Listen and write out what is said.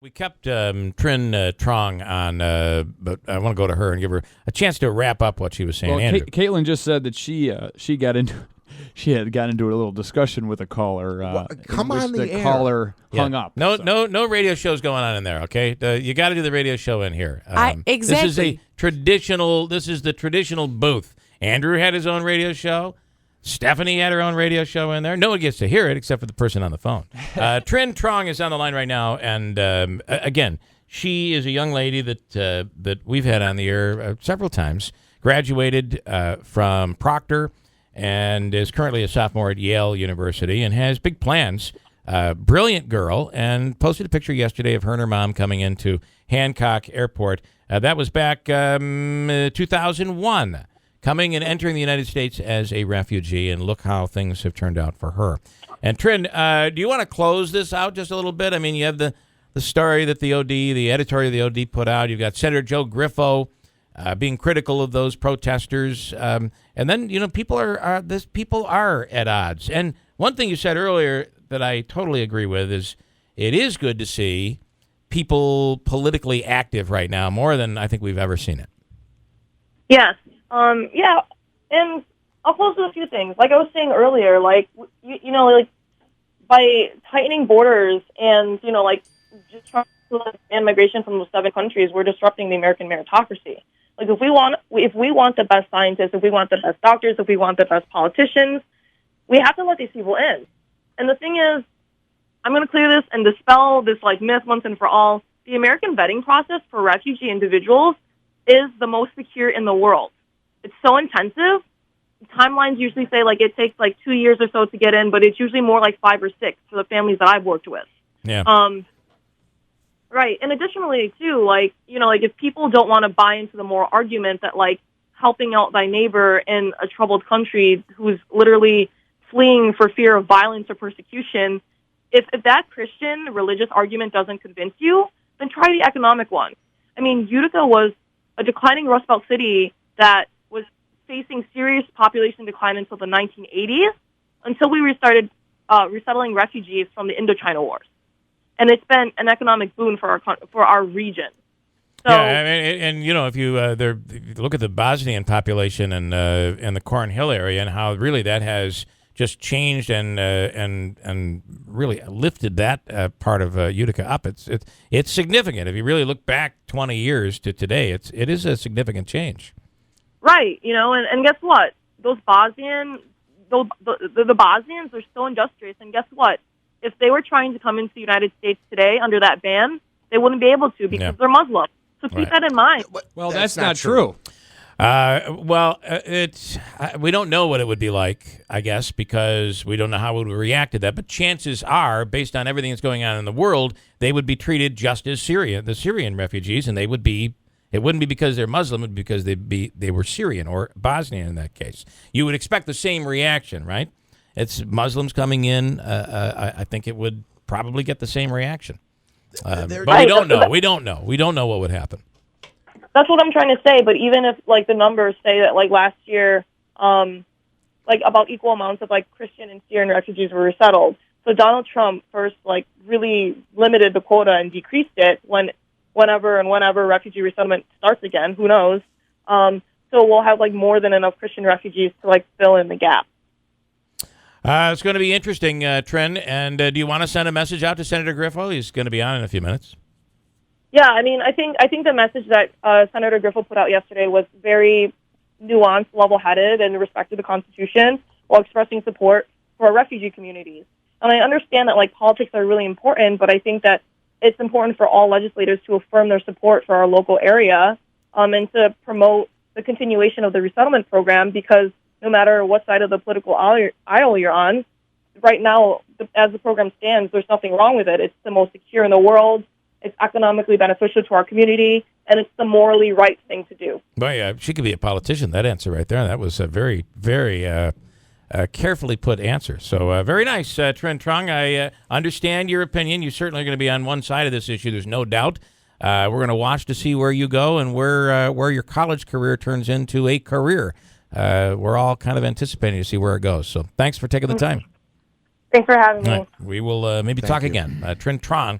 We kept Trinh Truong on, but I want to go to her and give her a chance to wrap up what she was saying. Well, Andrew. Caitlin just said that she had gotten into a little discussion with a caller. Come on the air. Caller hung up. No radio shows going on in there. Okay, you got to do the radio show in here. Exactly. This is the traditional booth. Andrew had his own radio show. Stephanie had her own radio show in there. No one gets to hear it except for the person on the phone. Trinh Truong is on the line right now, and again, she is a young lady that we've had on the air several times. Graduated from Proctor and is currently a sophomore at Yale University and has big plans. Brilliant girl, and posted a picture yesterday of her and her mom coming into Hancock Airport. That was back 2001. Coming and entering the United States as a refugee, and look how things have turned out for her. And Trinh, do you want to close this out just a little bit? I mean, you have the story that the editorial of the OD put out. You've got Senator Joe Griffo being critical of those protesters, and then people are at odds. And one thing you said earlier that I totally agree with is it is good to see people politically active right now, more than I think we've ever seen it. Yes. And I'll close with a few things. Like I was saying earlier, like, by tightening borders and, just trying to ban migration from those 7 countries, we're disrupting the American meritocracy. Like, if we want the best scientists, if we want the best doctors, if we want the best politicians, we have to let these people in. And the thing is, I'm going to clear this and dispel this, myth once and for all. The American vetting process for refugee individuals is the most secure in the world. It's so intensive. Timelines usually say it takes 2 years or so to get in, but it's usually more like 5 or 6 for the families that I've worked with. Yeah. Right. And additionally, too, if people don't want to buy into the moral argument that helping out thy neighbor in a troubled country who's literally fleeing for fear of violence or persecution, if that Christian religious argument doesn't convince you, then try the economic one. I mean, Utica was a declining Rust Belt city that was facing serious population decline until the 1980s, until we started resettling refugees from the Indochina Wars, and it's been an economic boon for our region. So, yeah, and if you look at the Bosnian population and the Cornhill area, and how really that has just changed and really lifted that part of Utica up. It's significant. If you really look back 20 years to today, it is a significant change. Right, and guess what? Those Bosnians are so industrious, and guess what? If they were trying to come into the United States today under that ban, they wouldn't be able to because they're Muslim. So keep that in mind. Well, that's not true. We don't know what it would be like, I guess, because we don't know how we would react to that. But chances are, based on everything that's going on in the world, they would be treated just as the Syrian refugees, and it wouldn't be because they're Muslim, it would be because they were Syrian or Bosnian in that case. You would expect the same reaction, right? It's Muslims coming in. I think it would probably get the same reaction. But we don't know. We don't know. We don't know what would happen. That's what I'm trying to say. But even if the numbers say that last year, about equal amounts of Christian and Syrian refugees were resettled. So Donald Trump first really limited the quota and decreased it whenever refugee resettlement starts again. Who knows? So we'll have more than enough Christian refugees to fill in the gap. It's going to be interesting, Trinh. And do you want to send a message out to Senator Griffo? He's going to be on in a few minutes. Yeah, I mean, I think the message that Senator Griffo put out yesterday was very nuanced, level-headed, and respected the Constitution while expressing support for our refugee communities. And I understand that politics are really important, but I think that it's important for all legislators to affirm their support for our local area and to promote the continuation of the resettlement program, because no matter what side of the political aisle you're on, right now, as the program stands, there's nothing wrong with it. It's the most secure in the world. It's economically beneficial to our community, and it's the morally right thing to do. Well, yeah, she could be a politician. That answer right there, that was a very, very carefully put answer. So very nice, Trinh Truong. I understand your opinion. You certainly are going to be on one side of this issue. There's no doubt. We're going to watch to see where you go and where your college career turns into a career. We're all kind of anticipating to see where it goes. So thanks for taking the time. Thanks for having me. Right. We will maybe talk again. Trinh Truong.